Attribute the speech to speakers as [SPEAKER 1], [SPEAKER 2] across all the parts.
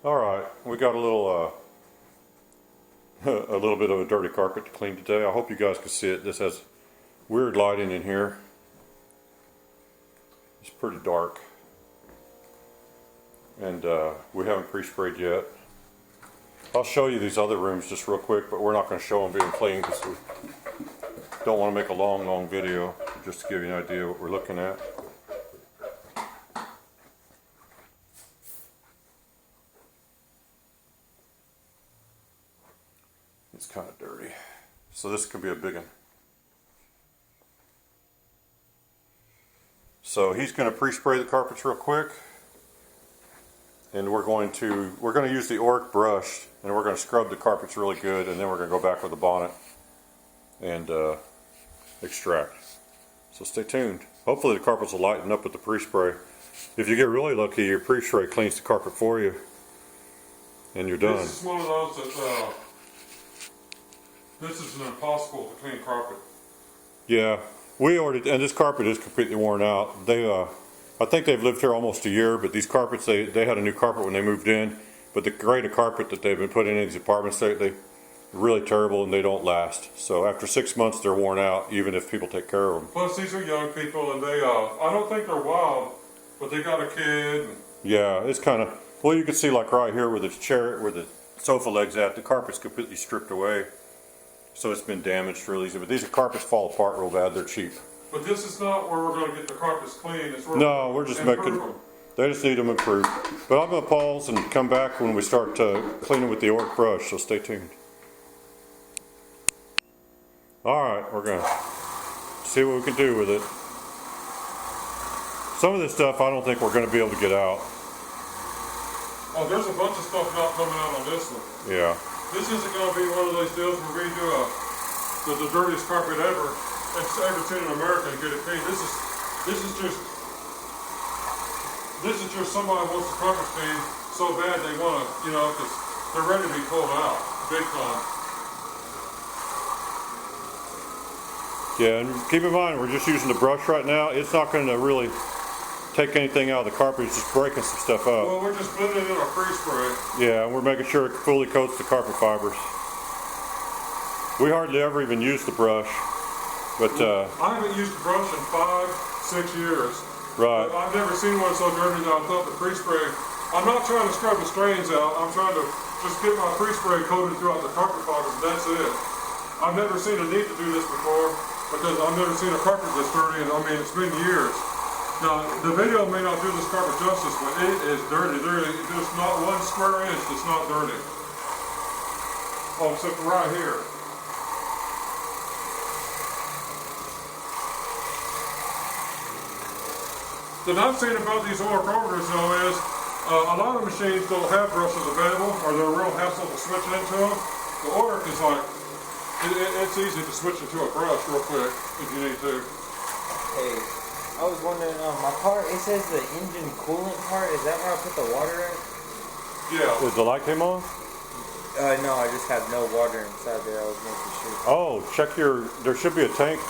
[SPEAKER 1] All right, we got a little a little bit of a dirty carpet to clean today. I hope you guys can see it. This has weird lighting in here. It's pretty dark, and we haven't pre-sprayed yet. I'll show you these other rooms just real quick, but we're not going to show them being clean because we don't want to make a long video. Just to give you an idea of what we're looking at. It's kind of dirty, so this could be a big one. So he's going to pre-spray the carpets real quick, and we're going to use the Oreck brush, and we're going to scrub the carpets really good, and then we're going to go back with the Bonnet and extract. So stay tuned. Hopefully the carpets will lighten up with the pre-spray. If you get really lucky, your pre-spray cleans the carpet for you, and you're done.
[SPEAKER 2] This is one of those that this is an impossible to clean carpet.
[SPEAKER 1] Yeah, we already, and this carpet is completely worn out. They, I think they've lived here almost a year, but these carpets, they had a new carpet when they moved in, but the grade of carpet that they've been putting in these apartments, they're really terrible and they don't last. So after 6 months, they're worn out, even if people take care of them.
[SPEAKER 2] Plus, these are young people, and they, I don't think they're wild, but they got a kid.
[SPEAKER 1] Yeah, it's kind of, well, you can see like right here where the chair, where the sofa leg's at, the carpet's completely stripped away. So it's been damaged real easy. But these carpets fall apart real bad. They're cheap.
[SPEAKER 2] But this is not where we're going to get the carpets clean. It's where
[SPEAKER 1] no, we're just making them. They just need them improved. But I'm going to pause and come back when we start cleaning with the Oreck brush. So stay tuned. All right, we're going to see what we can do with it. Some of this stuff I don't think we're going to be able to get out.
[SPEAKER 2] Oh, there's a bunch of stuff not coming out on this one.
[SPEAKER 1] Yeah.
[SPEAKER 2] This isn't going to be one of those deals where we do the dirtiest carpet ever seen in America and get it clean. This is just somebody wants the carpet clean so bad they want to, you know, because they're ready to be pulled out big time.
[SPEAKER 1] Yeah, and keep in mind we're just using the brush right now. It's not going to really take anything out of the carpet. It's just breaking some stuff up.
[SPEAKER 2] Well, we're just blending it in our pre-spray.
[SPEAKER 1] Yeah, and we're making sure it fully coats the carpet fibers. We hardly ever even use the brush, but
[SPEAKER 2] I haven't used the brush in 5-6 years.
[SPEAKER 1] Right.
[SPEAKER 2] I've never seen one so dirty that I thought the pre-spray. I'm not trying to scrub the stains out. I'm trying to just get my pre-spray coated throughout the carpet fibers, and that's it. I've never seen a need to do this before because I've never seen a carpet this dirty, and I mean it's been years. Now, the video may not do this carpet justice, but it is dirty. There's not 1 square inch that's not dirty. Oh, except right here. The nice thing about these Oreck orders, though, is a lot of machines don't have brushes available, or they're real hassle to switch into them. The Oreck is like, it's easy to switch into a brush real quick if you need to.
[SPEAKER 3] Hey. I was wondering, my car, it says the engine coolant part, is that where I put the water in?
[SPEAKER 1] yeah. Did the light came on?
[SPEAKER 3] No, I just have no water inside there. I was making sure.
[SPEAKER 1] Oh, check there should be a tank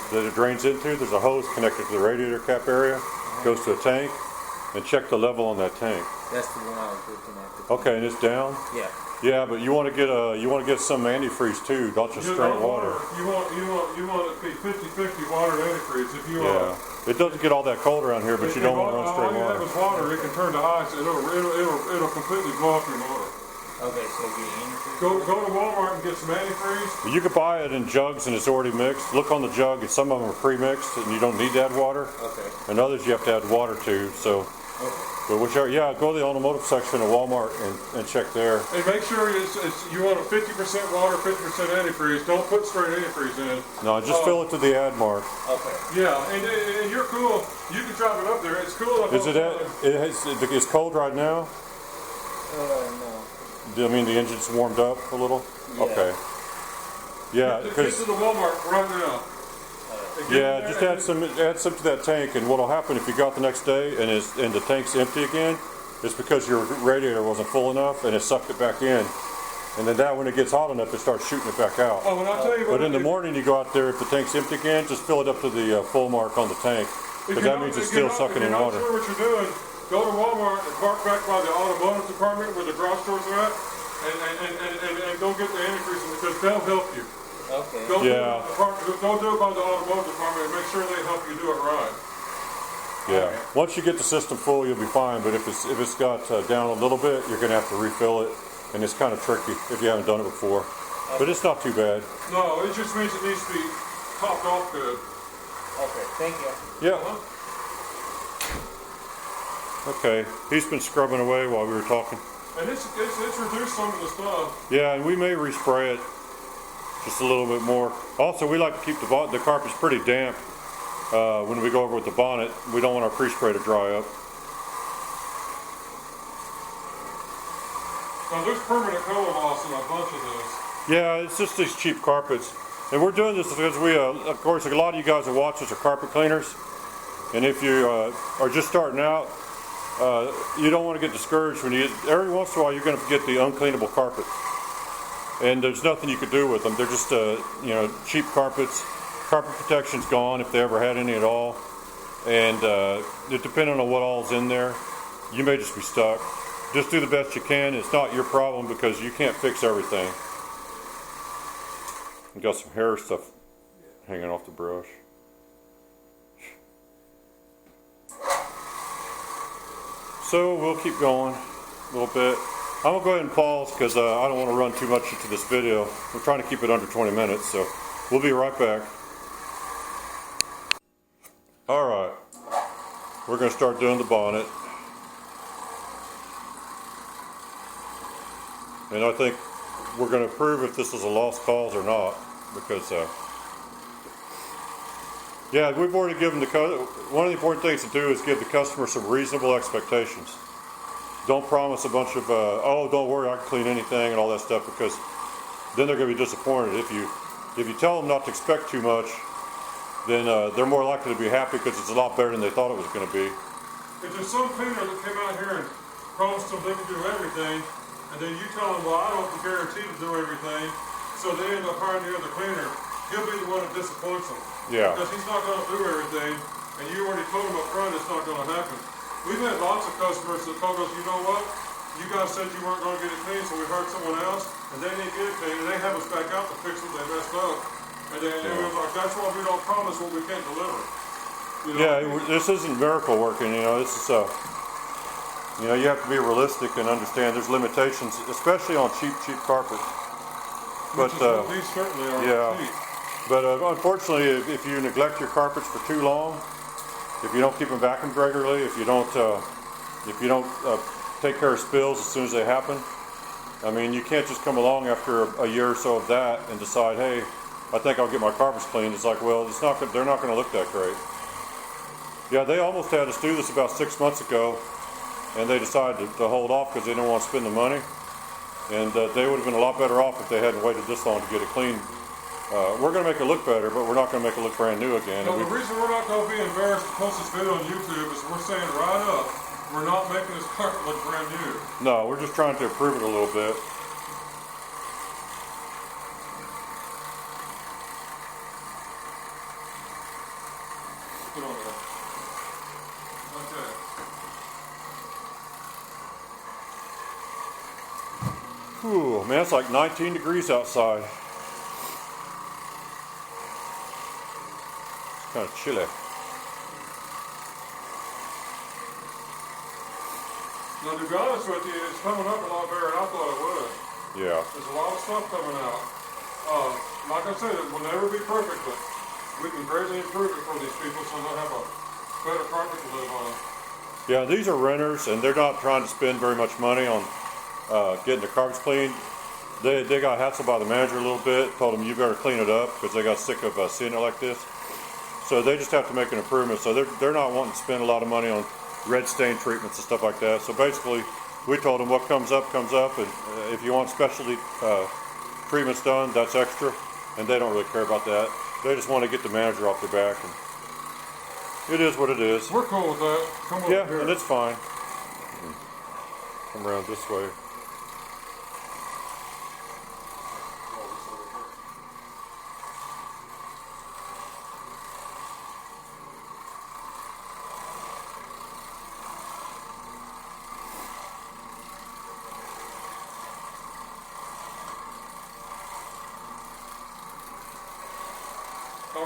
[SPEAKER 1] that it drains into. There's a hose connected to the radiator cap area. Goes to a tank, and check the level on that tank.
[SPEAKER 3] That's the one I was looking at.
[SPEAKER 1] Okay, and it's down?
[SPEAKER 3] Yeah.
[SPEAKER 1] Yeah, but you want to get some antifreeze too, don't just straight water.
[SPEAKER 2] You want it to be 50-50 water and antifreeze. If you
[SPEAKER 1] it doesn't get all that cold around here, but you don't want to run straight water.
[SPEAKER 2] All you have is water. It can turn to ice. It'll completely blow up your motor.
[SPEAKER 3] Okay, so get antifreeze.
[SPEAKER 2] Go to Walmart and get some antifreeze.
[SPEAKER 1] You can buy it in jugs and it's already mixed. Look on the jug, and some of them are pre-mixed, and you don't need to add water.
[SPEAKER 3] Okay.
[SPEAKER 1] And others you have to add water to. So.
[SPEAKER 2] Okay.
[SPEAKER 1] But whichever, yeah, go to the automotive section of Walmart and check there.
[SPEAKER 2] And make sure you want a 50% water, 50% antifreeze. Don't put straight antifreeze in.
[SPEAKER 1] No, just fill it to the ad mark.
[SPEAKER 3] Okay.
[SPEAKER 2] Yeah, and you're cool. You can drive it up there. It's cool up there.
[SPEAKER 1] It's cold right now?
[SPEAKER 3] No.
[SPEAKER 1] I mean, the engine's warmed up a little?
[SPEAKER 3] Yeah.
[SPEAKER 1] Okay. Yeah,
[SPEAKER 2] get to the Walmart right now.
[SPEAKER 1] Yeah, just add some to that tank, and what'll happen if you go out the next day and the tank's empty again, it's because your radiator wasn't full enough and it sucked it back in. And then when it gets hot enough, it starts shooting it back out.
[SPEAKER 2] Oh, and I'll tell you what.
[SPEAKER 1] But in the morning, you go out there, if the tank's empty again, just fill it up to the full mark on the tank, because that means it's still sucking in water.
[SPEAKER 2] If you're not sure what you're doing, go to Walmart and park back by the automotive department where the garage stores are at, and go get the antifreeze because they'll help you.
[SPEAKER 3] Okay.
[SPEAKER 2] Go do it by the automotive department and make sure they help you do it right.
[SPEAKER 1] Yeah. Once you get the system full, you'll be fine. But if it's got down a little bit, you're going to have to refill it, and it's kind of tricky if you haven't done it before. But it's not too bad.
[SPEAKER 2] No, it just means it needs to be topped off good.
[SPEAKER 3] Okay, thank you.
[SPEAKER 1] Yeah. Okay. He's been scrubbing away while we were talking.
[SPEAKER 2] And it's reduced some of the stuff.
[SPEAKER 1] Yeah, and we may respray it just a little bit more. Also, we like to keep the carpets pretty damp when we go over with the bonnet. We don't want our pre-spray to dry up.
[SPEAKER 2] Now there's permanent color loss in a bunch of this.
[SPEAKER 1] Yeah, it's just these cheap carpets. And we're doing this because we, of course, a lot of you guys that watch us are carpet cleaners. And if you are just starting out, you don't want to get discouraged when every once in a while you're going to get the uncleanable carpet. And there's nothing you could do with them. They're just, cheap carpets. Carpet protection's gone if they ever had any at all. And depending on what all's in there, you may just be stuck. Just do the best you can. It's not your problem because you can't fix everything. You got some hair stuff hanging off the brush. So we'll keep going a little bit. I'm going to go ahead and pause because I don't want to run too much into this video. We're trying to keep it under 20 minutes, so we'll be right back. Alright, we're going to start doing the bonnet. And I think we're going to prove if this is a lost cause or not, because yeah, we've already given one of the important things to do is give the customer some reasonable expectations. Don't promise a bunch of oh, don't worry, I can clean anything and all that stuff, because then they're going to be disappointed. If you tell them not to expect too much, then they're more likely to be happy because it's a lot better than they thought it was going to be.
[SPEAKER 2] If there's some cleaner that came out here and promised them they can do everything, and then you tell them, well, I don't guarantee to do everything, so they end up hiring the other cleaner, he'll be the one that disappoints them.
[SPEAKER 1] Yeah.
[SPEAKER 2] Because he's not going to do everything, and you already told him up front it's not going to happen. We've had lots of customers that told us, you know what, you guys said you weren't going to get it clean, so we hired someone else, and they didn't get it clean, and they have us back out to fix what they messed up. And then it was like, that's why we don't promise what we can't deliver. You know?
[SPEAKER 1] Yeah, this isn't miracle working, this is you have to be realistic and understand there's limitations, especially on cheap carpet. But
[SPEAKER 2] these certainly are cheap.
[SPEAKER 1] But unfortunately, if you neglect your carpets for too long, if you don't keep them vacuumed regularly, if you don't take care of spills as soon as they happen, I mean, you can't just come along after a year or so of that and decide, hey, I think I'll get my carpets cleaned. It's like, well, they're not going to look that great. Yeah, they almost had us do this about 6 months ago, and they decided to hold off because they didn't want to spend the money. And they would have been a lot better off if they hadn't waited this long to get it clean. We're going to make it look better, but we're not going to make it look brand new again.
[SPEAKER 2] No, the reason we're not going to be embarrassed to post this video on YouTube is we're saying right up, we're not making this carpet look brand new.
[SPEAKER 1] No, we're just trying to improve it a little bit.
[SPEAKER 2] Put on there. Okay.
[SPEAKER 1] Ooh, man, it's like 19 degrees outside. It's kind of chilly.
[SPEAKER 2] Now, to be honest with you, it's coming up a lot better than I thought it would.
[SPEAKER 1] Yeah.
[SPEAKER 2] There's a lot of stuff coming out. Like I said, it will never be perfect, but we can greatly improve it for these people so they'll have a better carpet to live on.
[SPEAKER 1] Yeah, these are renters, and they're not trying to spend very much money on getting the carpets cleaned. They got hassled by the manager a little bit, told them you better clean it up because they got sick of seeing it like this. So they just have to make an improvement. So they're not wanting to spend a lot of money on red stain treatments and stuff like that. So basically, we told them what comes up, and if you want specialty treatments done, that's extra, and they don't really care about that. They just want to get the manager off their back, and it is what it is.
[SPEAKER 2] We're cool with that. Come over here.
[SPEAKER 1] And it's fine. Come around this way.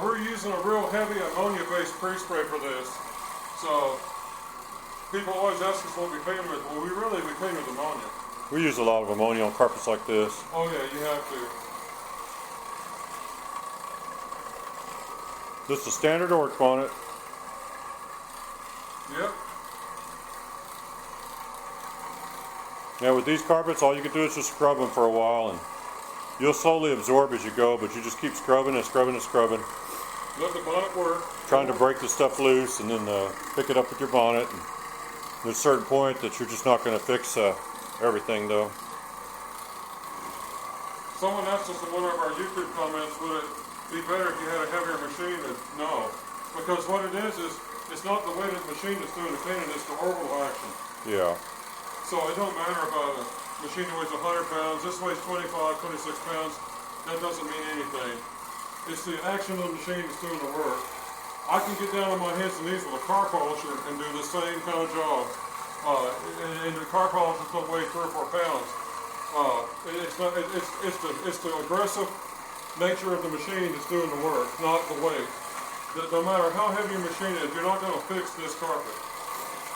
[SPEAKER 2] we're using a real heavy ammonia-based pre-spray for this. So people always ask us what we clean with. Well, we clean with ammonia.
[SPEAKER 1] We use a lot of ammonia on carpets like this.
[SPEAKER 2] Oh yeah, you have to.
[SPEAKER 1] This is a standard Oreck bonnet.
[SPEAKER 2] Yep.
[SPEAKER 1] Now with these carpets, all you can do is just scrub them for a while, and you'll slowly absorb as you go, but you just keep scrubbing and scrubbing and scrubbing.
[SPEAKER 2] Let the bonnet work.
[SPEAKER 1] Trying to break the stuff loose and then pick it up with your bonnet. And there's a certain point that you're just not going to fix everything though.
[SPEAKER 2] Someone asked us in one of our YouTube comments, would it be better if you had a heavier machine? And no. Because what it is it's not the weight of the machine that's doing the cleaning, it's the orbital action.
[SPEAKER 1] Yeah.
[SPEAKER 2] So it don't matter about a machine that weighs 100 pounds, this weighs 25, 26 pounds, that doesn't mean anything. It's the action of the machine that's doing the work. I can get down on my hands and knees with a car polisher and do the same kind of job. And the car polishers don't weigh 3 or 4 pounds. It's the aggressive nature of the machine that's doing the work, not the weight. No matter how heavy your machine is, you're not going to fix this carpet.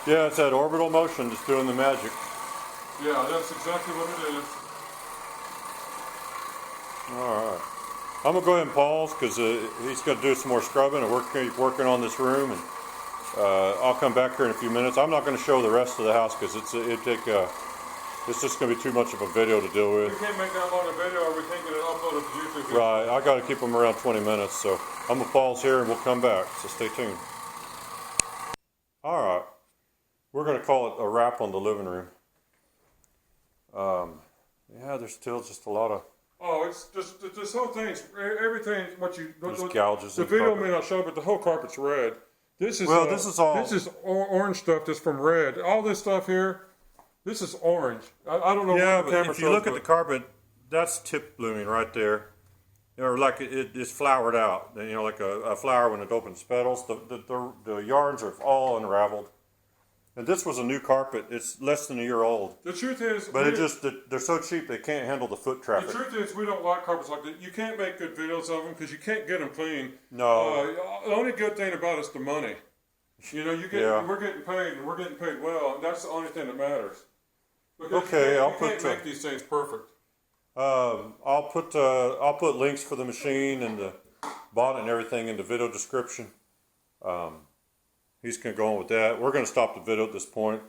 [SPEAKER 1] Yeah, it's that orbital motion that's doing the magic.
[SPEAKER 2] Yeah, that's exactly what it is.
[SPEAKER 1] Alright. I'm going to go ahead and pause because he's going to do some more scrubbing and keep working on this room. And I'll come back here in a few minutes. I'm not going to show the rest of the house because it's just going to be too much of a video to deal with.
[SPEAKER 2] We can't make that long a video or we can't get it uploaded to YouTube.
[SPEAKER 1] Right, I got to keep them around 20 minutes. So I'm going to pause here and we'll come back. So stay tuned. Alright. We're going to call it a wrap on the living room. Yeah, there's still just a lot of...
[SPEAKER 2] Oh, it's just this whole thing's everything.
[SPEAKER 1] There's gouges.
[SPEAKER 2] The video may not show, but the whole carpet's red. This is
[SPEAKER 1] well, this is all.
[SPEAKER 2] This is orange stuff that's from red. All this stuff here, this is orange. I don't know.
[SPEAKER 1] Yeah,
[SPEAKER 2] what the
[SPEAKER 1] but
[SPEAKER 2] camera
[SPEAKER 1] if you
[SPEAKER 2] shows,
[SPEAKER 1] look at the carpet, that's tip blooming right there, or like it's flowered out. You know, like a flower when it opens petals. The yarns are all unraveled. And this was a new carpet. It's less than a year old.
[SPEAKER 2] The truth is,
[SPEAKER 1] but they're so cheap they can't handle the foot traffic.
[SPEAKER 2] The truth is, we don't like carpets like that. You can't make good videos of them because you can't get them clean.
[SPEAKER 1] No.
[SPEAKER 2] The only good thing about it's the money. You know, we're getting paid, and we're getting paid well, and that's the only thing that matters. Because
[SPEAKER 1] okay,
[SPEAKER 2] you can't make these things perfect.
[SPEAKER 1] I'll put links for the machine and the bonnet and everything in the video description. He's going to go on with that. We're going to stop the video at this point.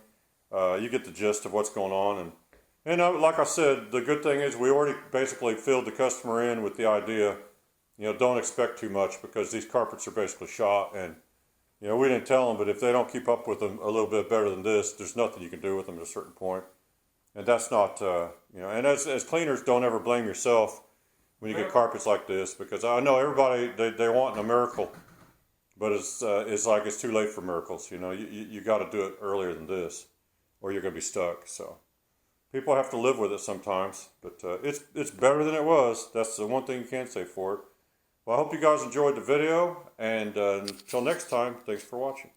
[SPEAKER 1] You get the gist of what's going on. And like I said, the good thing is we already basically filled the customer in with the idea, you know, don't expect too much because these carpets are basically shot. And, you know, we didn't tell them, but if they don't keep up with them a little bit better than this, there's nothing you can do with them at a certain point. And that's not, you know, and as cleaners, don't ever blame yourself when you get carpets like this because I know everybody, they want a miracle. But it's like it's too late for miracles, you know. You got to do it earlier than this, or you're going to be stuck. So people have to live with it sometimes. But it's better than it was. That's the one thing you can't say for it. Well, I hope you guys enjoyed the video, and until next time, thanks for watching.